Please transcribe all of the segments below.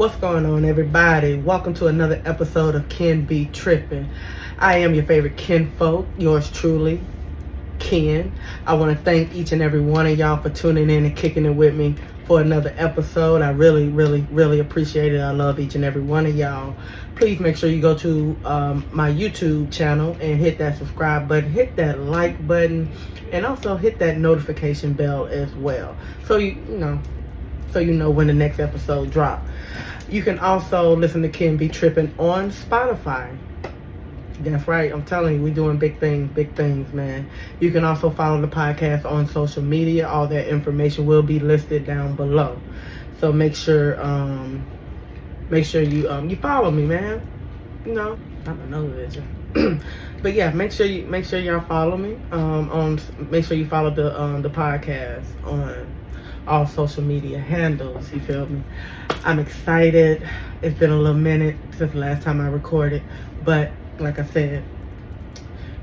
What's going on, everybody? Welcome to another episode of KYN B TRIPPN. I am your favorite KYN-folk, yours truly, KYN. I want to thank each and every one of y'all for tuning in and kicking it with me for another episode. I really appreciate it. I love each and every one of y'all. Please make sure you go to my YouTube channel and hit that subscribe button, hit that like button, and also hit that notification bell as well. So you know when the next episode drop. You can also listen to KYN B TRIPPN on Spotify. That's right, I'm telling you, we're doing big things, man. You can also follow the podcast on social media. All that information will be listed down below. So make sure you follow me, man. You know, I'm a know this. But yeah, make sure y'all follow me. Make sure you follow the podcast on all social media handles. You feel me? I'm excited. It's been a little minute since the last time I recorded, but like I said,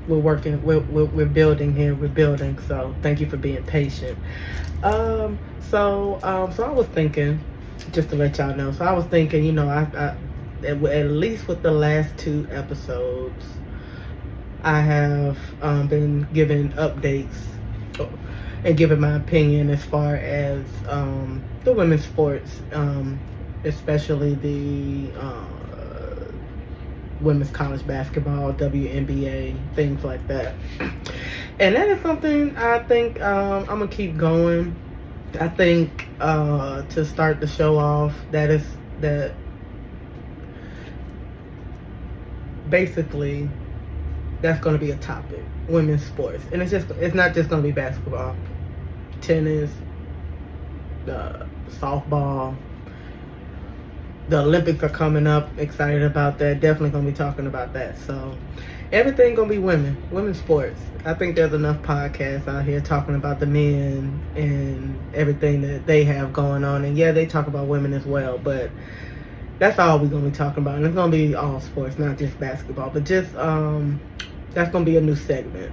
we're working, we're building here, so thank you for being patient. So I was thinking, just to let y'all know, I was thinking, you know, I at least with the last 2 episodes, I have been giving updates and giving my opinion as far as the women's sports, especially the women's college basketball, WNBA, things like that. And that is something I think I'm gonna keep going. I think to start the show off, that basically that's gonna be a topic, women's sports. And it's not just gonna be basketball, tennis, softball. The Olympics are coming up. Excited about that. Definitely gonna be talking about that. So everything gonna be women's sports. I think there's enough podcasts out here talking about the men and everything that they have going on. And yeah, they talk about women as well, but that's all we're gonna be talking about. And it's gonna be all sports, not just basketball. But just that's gonna be a new segment.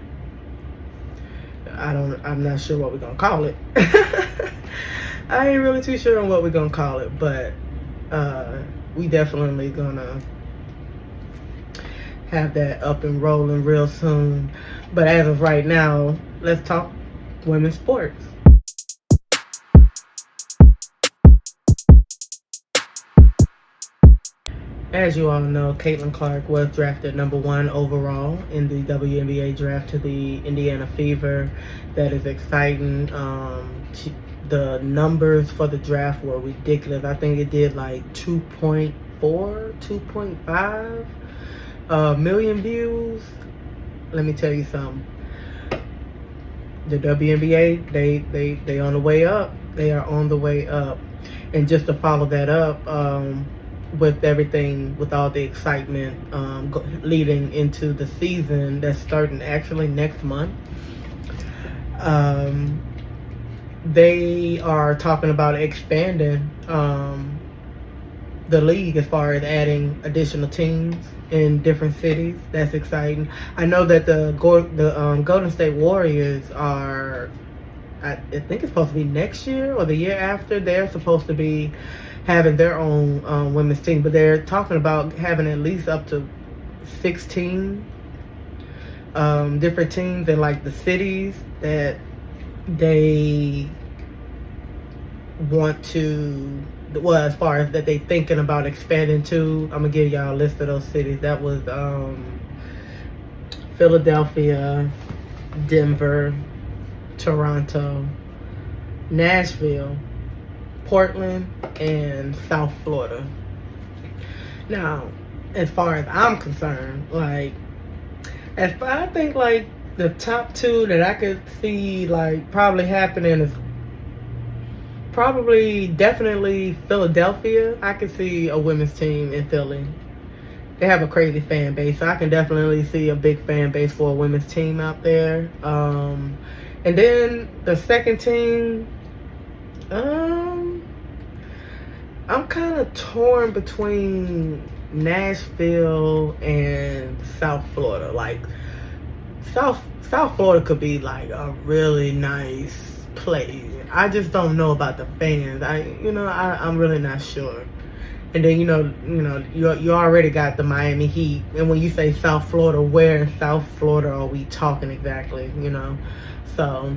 I'm not sure what we're gonna call it. I ain't really too sure on what we're gonna call it, but we definitely gonna have that up and rolling real soon. But as of right now, let's talk women's sports. As you all know, Caitlin Clark was drafted #1 overall in the WNBA draft to the Indiana Fever. That is exciting. The numbers for the draft were ridiculous. I think it did like 2.5 million views. Let me tell you something. The WNBA, they on the way up. They are on the way up. And just to follow that up, with everything, with all the excitement leading into the season that's starting actually next month. They are talking about expanding the league as far as adding additional teams in different cities. That's exciting. I know that the Golden State Warriors are, I think it's supposed to be next year or the year after, they're supposed to be having their own women's team, but they're talking about having at least up to 16 different teams in like the cities that they want to, well, as far as that they thinking about expanding to. I'm gonna give y'all a list of those cities. That was Philadelphia, Denver, Toronto, Nashville, Portland, and South Florida. Now, as far as I'm concerned, like, I think like the top 2 that I could see like probably happening is definitely Philadelphia. I could see a women's team in Philly. They have a crazy fan base, so I can definitely see a big fan base for a women's team out there. And then the second team, I'm kind of torn between Nashville and South Florida. Like South Florida could be like a really nice place. I just don't know about the fans. I'm really not sure. And then you already got the Miami Heat. And when you say South Florida, where in South Florida are we talking exactly? So,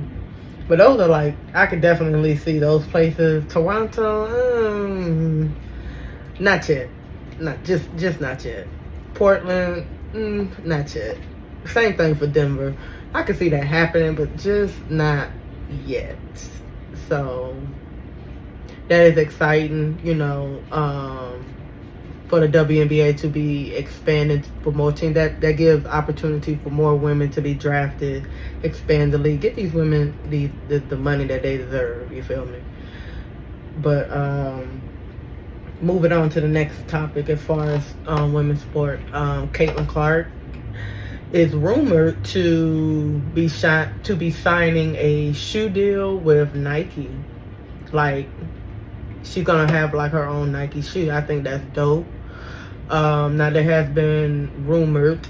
but those are like, I could definitely see those places. Toronto, not yet, just not yet. Portland, not yet. Same thing for Denver. I could see that happening, but just not yet. So that is exciting, for the WNBA to be expanded for more teams. That gives opportunity for more women to be drafted, expand the league, get these women the money that they deserve. You feel me? But moving on to the next topic, as far as women's sport, Caitlin Clark is rumored to be signing a shoe deal with Nike. Like, she's gonna have like her own Nike shoe. I think that's dope. Now there has been rumored,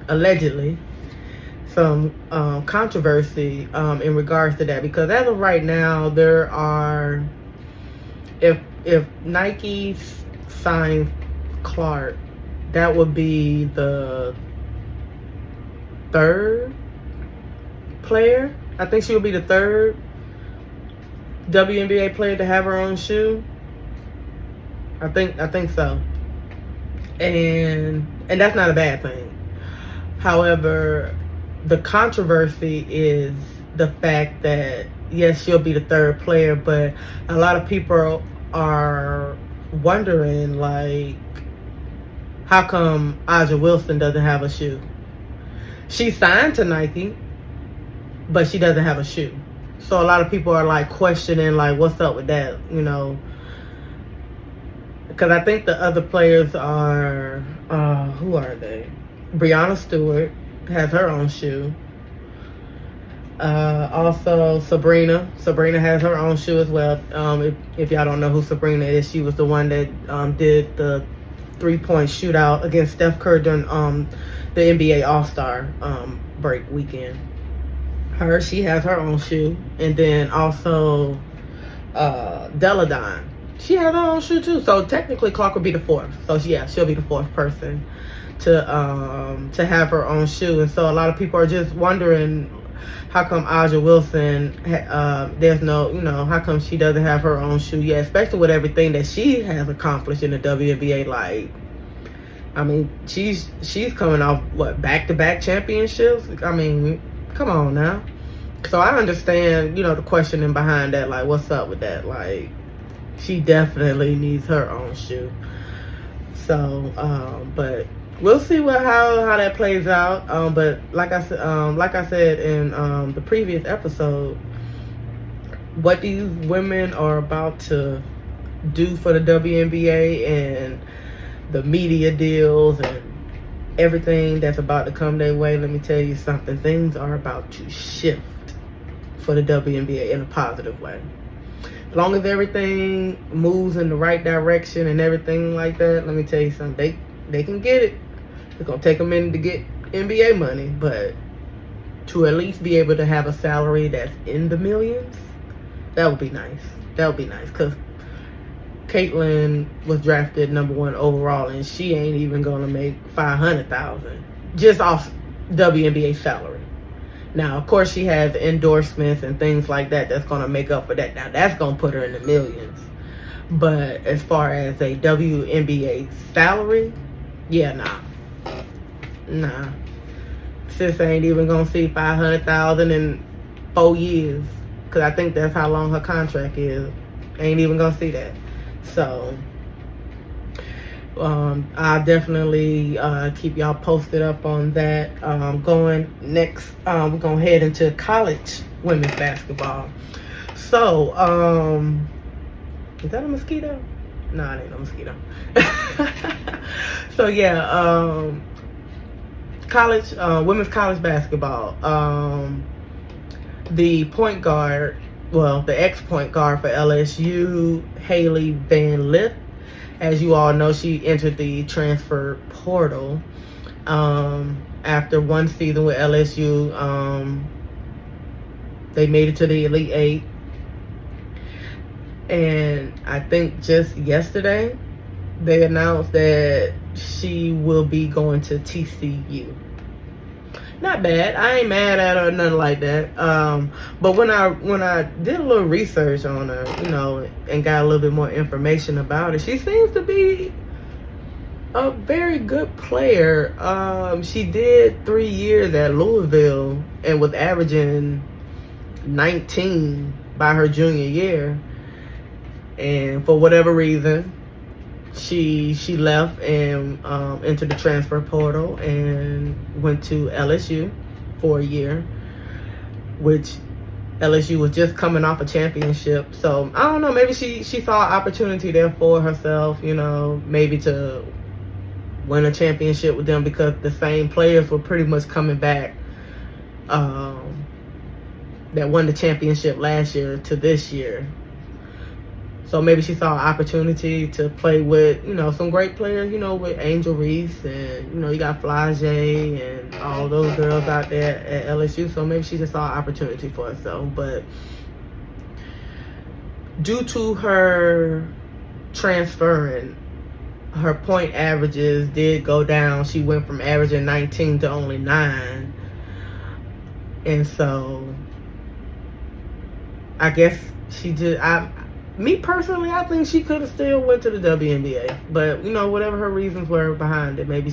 allegedly, some controversy in regards to that, because as of right now, there are, if Nike signs Clark, that would be the third player. I think she would be the third WNBA player to have her own shoe. I think so. And that's not a bad thing. However, the controversy is the fact that, yes, she'll be the third player, but a lot of people are wondering, like, how come Aja Wilson doesn't have a shoe? She signed to Nike, but she doesn't have a shoe. So a lot of people are like questioning, like, what's up with that, Because I think the other players are, who are they? Breanna Stewart has her own shoe. Also, Sabrina has her own shoe as well. If y'all don't know who Sabrina is, she was the one that did the 3-point shootout against Steph Curry during the NBA All-Star break weekend. She has her own shoe. And then also Deladine, she has her own shoe too. So technically Clark would be the fourth. So yeah, she'll be the fourth person to have her own shoe. And so a lot of people are just wondering, how come Aja Wilson, there's no, how come she doesn't have her own shoe yet, especially with everything that she has accomplished in the WNBA. Like, I mean, she's coming off, back-to-back championships? I mean, come on now. So I understand, the questioning behind that, like, what's up with that? Like, she definitely needs her own shoe. So, but we'll see how that plays out. But like I said in the previous episode, what these women are about to do for the WNBA and the media deals and everything that's about to come their way, let me tell you something. Things are about to shift for the WNBA in a positive way. As long as everything moves in the right direction and everything like that, let me tell you something. They can get it. It's going to take a minute to get NBA money, but to at least be able to have a salary that's in the millions, that would be nice. That would be nice, because Caitlin was drafted #1 overall, and she ain't even going to make $500,000 just off WNBA salary. Now, of course, she has endorsements and things like that that's going to make up for that. Now, that's going to put her in the millions. But as far as a WNBA salary, yeah, nah. Sis ain't even going to see $500,000 in 4 years, because I think that's how long her contract is. Ain't even going to see that. So, I'll definitely keep y'all posted up on that. Going next, we're going to head into college women's basketball. So, is that a mosquito? No, it ain't no mosquito. So, yeah, college, women's college basketball. The point guard, the ex-point guard for LSU, Haley Van Lith, as you all know, she entered the transfer portal after one season with LSU. They made it to the Elite Eight. And I think just yesterday they announced that she will be going to TCU. Not bad. I ain't mad at her or nothing like that. But when I did a little research on her, and got a little bit more information about it, she seems to be a very good player. She did 3 years at Louisville and was averaging 19 by her junior year. And for whatever reason, she left and entered the transfer portal and went to LSU for a year, which LSU was just coming off a championship. So I don't know, maybe she saw an opportunity there for herself, maybe to win a championship with them, because the same players were pretty much coming back that won the championship last year to this year. So maybe she saw an opportunity to play with, some great players, with Angel Reese and, you got Flage and all those girls out there at LSU. So maybe she just saw an opportunity for herself. But due to her transferring, her point averages did go down. She went from averaging 19 to only 9. And so I guess me personally, I think she could have still went to the WNBA. But, whatever her reasons were behind it, maybe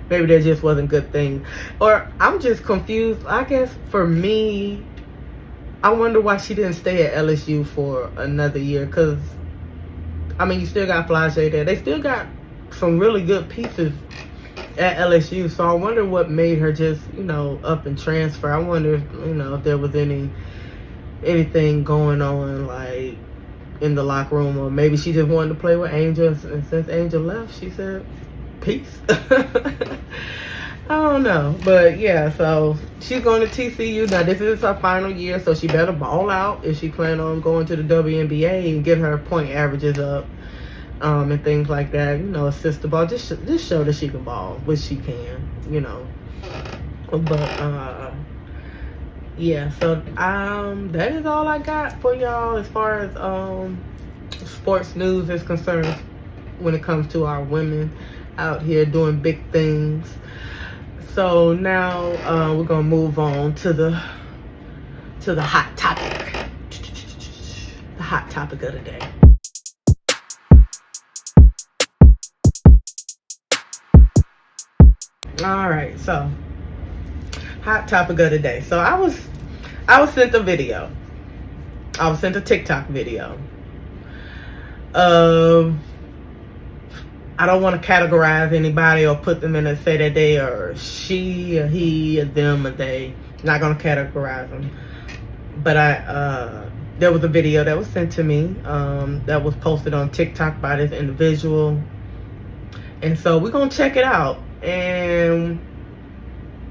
that just wasn't a good thing. Or I'm just confused. I guess for me, I wonder why she didn't stay at LSU for another year. Because, you still got Flage there. They still got some really good pieces at LSU. So I wonder what made her just, up and transfer. I wonder, if there was anything going on, like, in the locker room, or maybe she just wanted to play with Angel, and since Angel left, she said peace. I don't know, but yeah, so she's going to TCU. Now this is her final year, so she better ball out if she plan on going to the WNBA and get her point averages up, and things like that, assist the ball, just show that she can ball, which she can, but yeah, so that is all I got for y'all as far as sports news is concerned when it comes to our women out here doing big things. So now we're gonna move on to the hot topic. The hot topic of the day. All right, so hot topic of the day. So I was sent a video. I was sent a TikTok video of, I don't want to categorize anybody or put them in and say that they are she or he or them or they. Not gonna categorize them. But there was a video that was sent to me that was posted on TikTok by this individual, and so we're gonna check it out and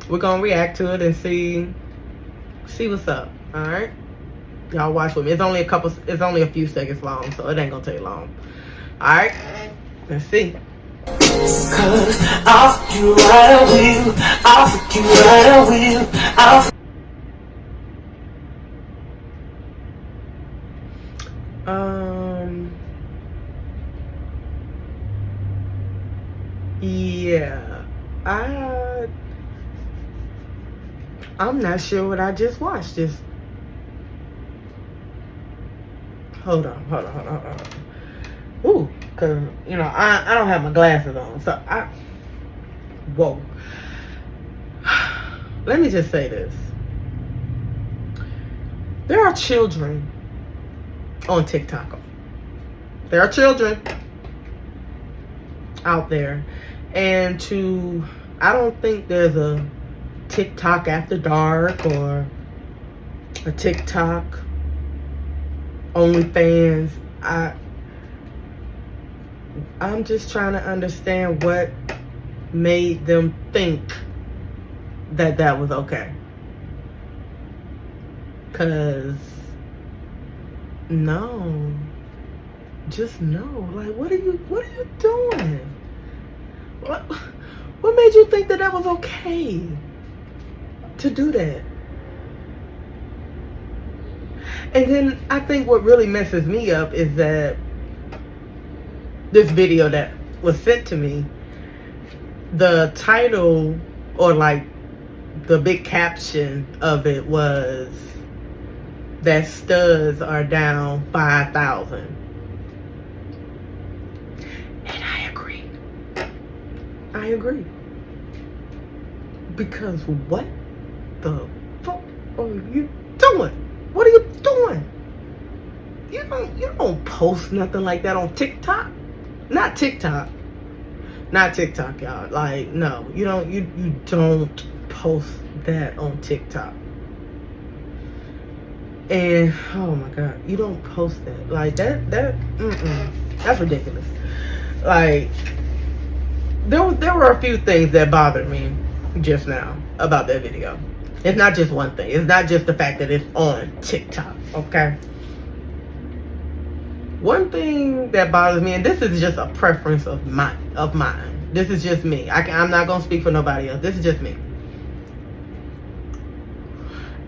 we're gonna react to it and see what's up. All right, y'all watch with me. It's only a few seconds long, so it ain't gonna take long. All right, let's see. Cause I'll fuck you right, I will. I'll fuck you right, I will. Yeah, I'm not sure what I just watched. Hold on. Ooh, cause I don't have my glasses on, so whoa. Let me just say this: there are children on TikTok. There are children out there, and I don't think there's a TikTok after dark or a TikTok OnlyFans. I'm just trying to understand what made them think that was okay. Cause no, just no. Like, what are you doing? What made you think that was okay to do that? And then I think what really messes me up is that this video that was sent to me, the title or like the big caption of it was that studs are down 5,000. And I agree. I agree. Because what the fuck are you doing? What are you doing? You don't post nothing like that on TikTok. Not TikTok, y'all. Like, no, you don't post that on TikTok. And oh my God, you don't post that. Like that's ridiculous. Like, there were a few things that bothered me just now about that video. It's not just one thing. It's not just the fact that it's on TikTok, okay? One thing that bothers me, and this is just a preference of mine. This is just me. I'm not gonna speak for nobody else. This is just me.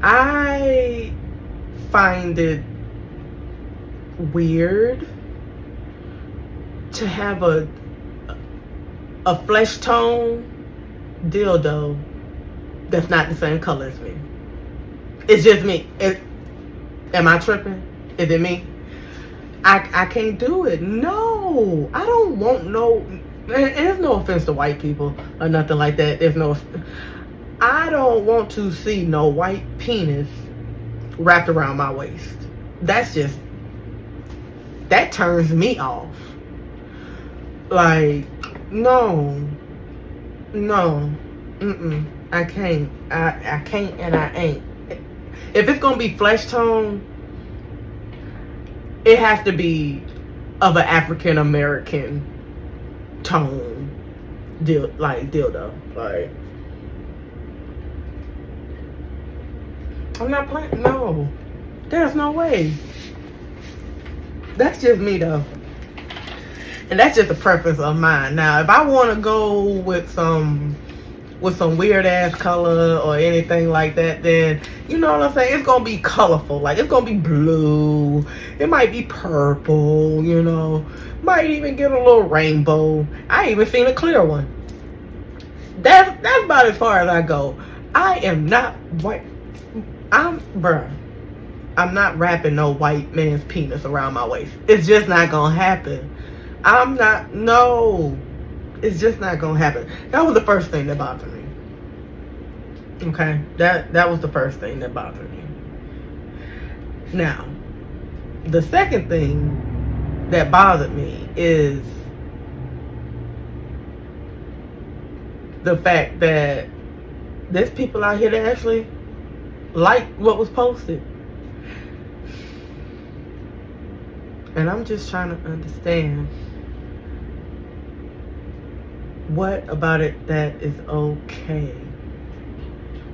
I find it weird to have a flesh tone dildo that's not the same color as me. It's just me. Am I tripping? Is it me? I can't do it. No, I don't want no. And there's no offense to white people or nothing like that. I don't want to see no white penis wrapped around my waist. That turns me off. Like, no, I can't. I can't, and I ain't. If it's gonna be flesh tone, it has to be of an African American tone, dildo. Like, I'm not playing. No, there's no way. That's just me though, and that's just a preference of mine. Now, if I want to go with some weird ass color or anything like that, then you know what I'm saying, it's gonna be colorful. Like, it's gonna be blue, it might be purple, you know, might even get a little rainbow. I even seen a clear one. That's about as far as I go. I am not white. I'm not wrapping no white man's penis around my waist. It's just not gonna happen. No, it's just not gonna happen. That was the first thing that bothered me. Okay, that was the first thing that bothered me. Now, the second thing that bothered me is the fact that there's people out here that actually like what was posted. And I'm just trying to understand what about it that is okay.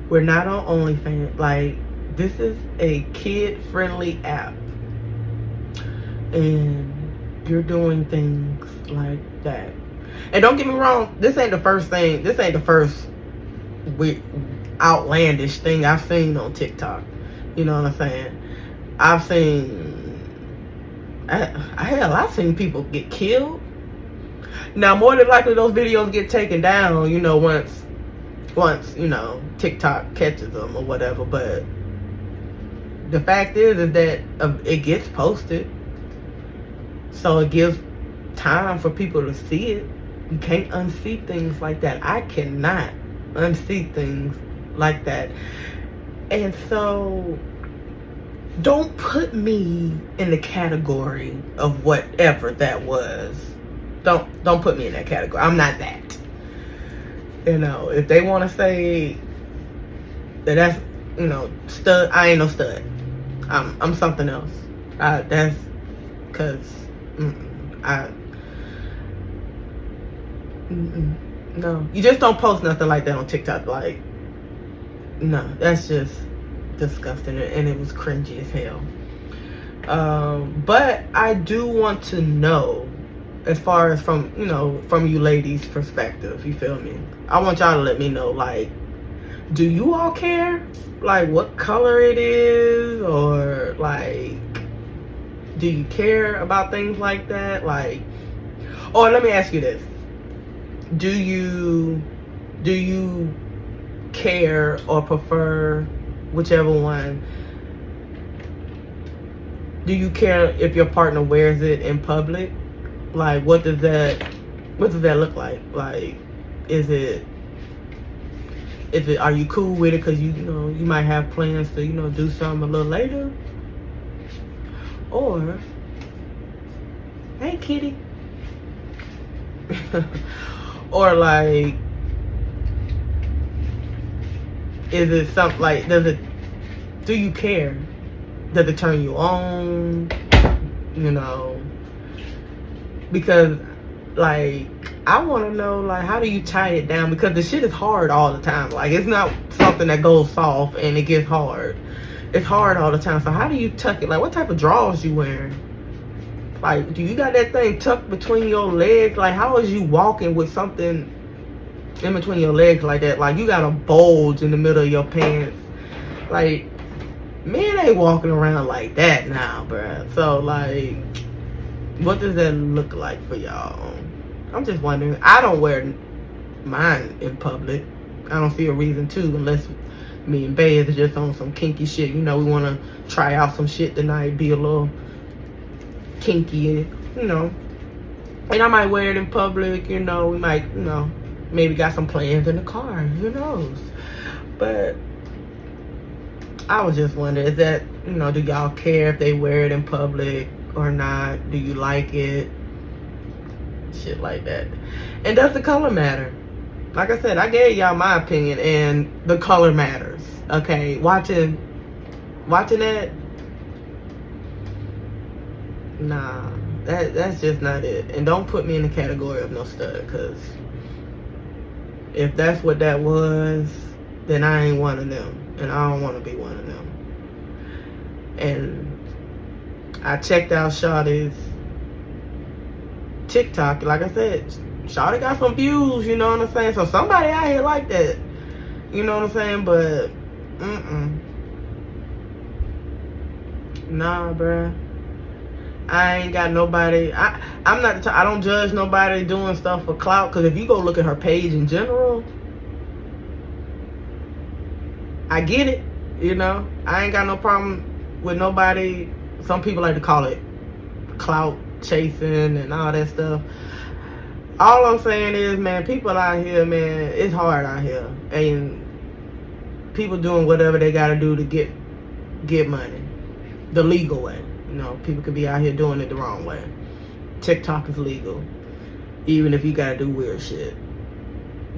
We're not on OnlyFans. Like, this is a kid-friendly app, and you're doing things like that. And don't get me wrong, this ain't the first outlandish thing I've seen on TikTok. You know what I'm saying? I've seen people get killed. Now, more than likely, those videos get taken down, you know, once you know, TikTok catches them or whatever. But the fact is that it gets posted, so it gives time for people to see it. You can't unsee things like that. I cannot unsee things like that. And so, don't put me in the category of whatever that was. Don't put me in that category. I'm not that. You know, if they want to say that's, you know, stud, I ain't no stud. I'm something else. That's because no, you just don't post nothing like that on TikTok. Like, no, that's just disgusting, and it was cringy as hell. But I do want to know, as far as from you ladies' perspective, you feel me? I want y'all to let me know, like, do you all care? Like what color it is, or like, do you care about things like that? Like, or let me ask you this. Do you care or prefer, whichever one, do you care if your partner wears it in public? Like, what does that look like? Like, are you cool with it because you might have plans to do something a little later? Or, hey kitty. Or like, is it something like, do you care? Does it turn you on? Because like, I want to know, like, how do you tie it down? Because the shit is hard all the time. Like, it's not something that goes soft and it gets hard. It's hard all the time. So how do you tuck it? Like, what type of drawers you wearing? Like, do you got that thing tucked between your legs? Like, how is you walking with something in between your legs like that? Like, you got a bulge in the middle of your pants. Like, men ain't walking around like that now, bruh. So, like, what does that look like for y'all? I'm just wondering. I don't wear mine in public. I don't see a reason to, unless me and Bay is just on some kinky shit. We want to try out some shit tonight, be a little kinky, And I might wear it in public, we might, maybe got some plans in the car, who knows? But I was just wondering, is that, do y'all care if they wear it in public or not? Do you like it? Shit like that. And does the color matter? Like I said, I gave y'all my opinion, and the color matters. Okay, watching that, nah, that's just not it. And don't put me in the category of no stud, because if that's what that was, then I ain't one of them, and I don't want to be one of them. And I checked out Shawty's TikTok. Like I said, Shawty got some views, you know what I'm saying? So somebody out here like that, you know what I'm saying? But nah, bruh. I ain't got nobody. I'm not I don't judge nobody doing stuff for clout, because if you go look at her page in general, I get it, I ain't got no problem with nobody. Some people like to call it clout chasing and all that stuff. All I'm saying is, man, people out here, man, it's hard out here, and people doing whatever they gotta do to get money the legal way. People could be out here doing it the wrong way. TikTok is legal, even if you gotta do weird shit.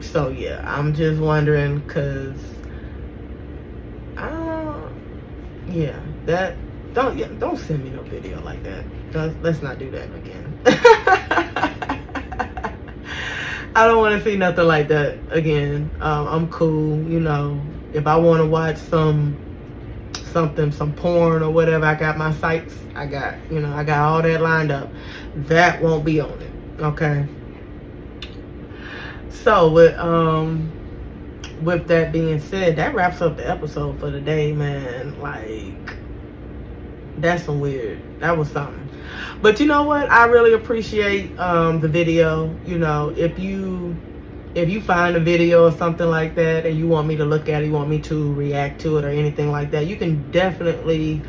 So yeah, I'm just wondering, because don't send me no video like that. Let's not do that again. I don't want to see nothing like that again. I'm cool, if I want to watch some porn or whatever, I got my sites. I got all that lined up. That won't be on it, okay? So with that being said, that wraps up the episode for today, man. Like, that's some weird. That was something. But you know what? I really appreciate the video. If you find a video or something like that and you want me to look at it, you want me to react to it or anything like that, you can definitely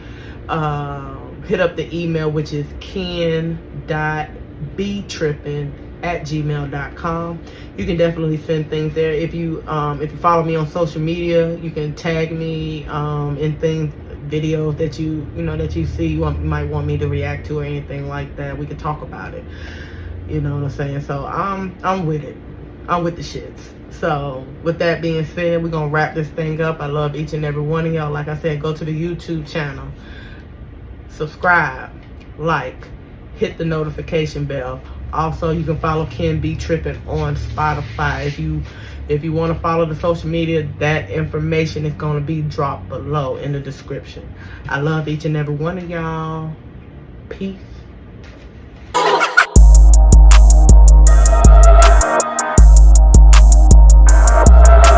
hit up the email, which is KYN.BTRIPPN@gmail.com. You can definitely send things there. If you follow me on social media, you can tag me in things, videos that you see you might want me to react to or anything like that. We can talk about it. You know what I'm saying? So I'm with it. I'm with the shits. So with that being said, we're gonna wrap this thing up. I love each and every one of y'all. Like I said, go to the YouTube channel, subscribe, like, hit the notification bell. Also, you can follow KYN B TRIPPN on Spotify. If you want to follow the social media, that information is going to be dropped below in the description. I love each and every one of y'all. Peace.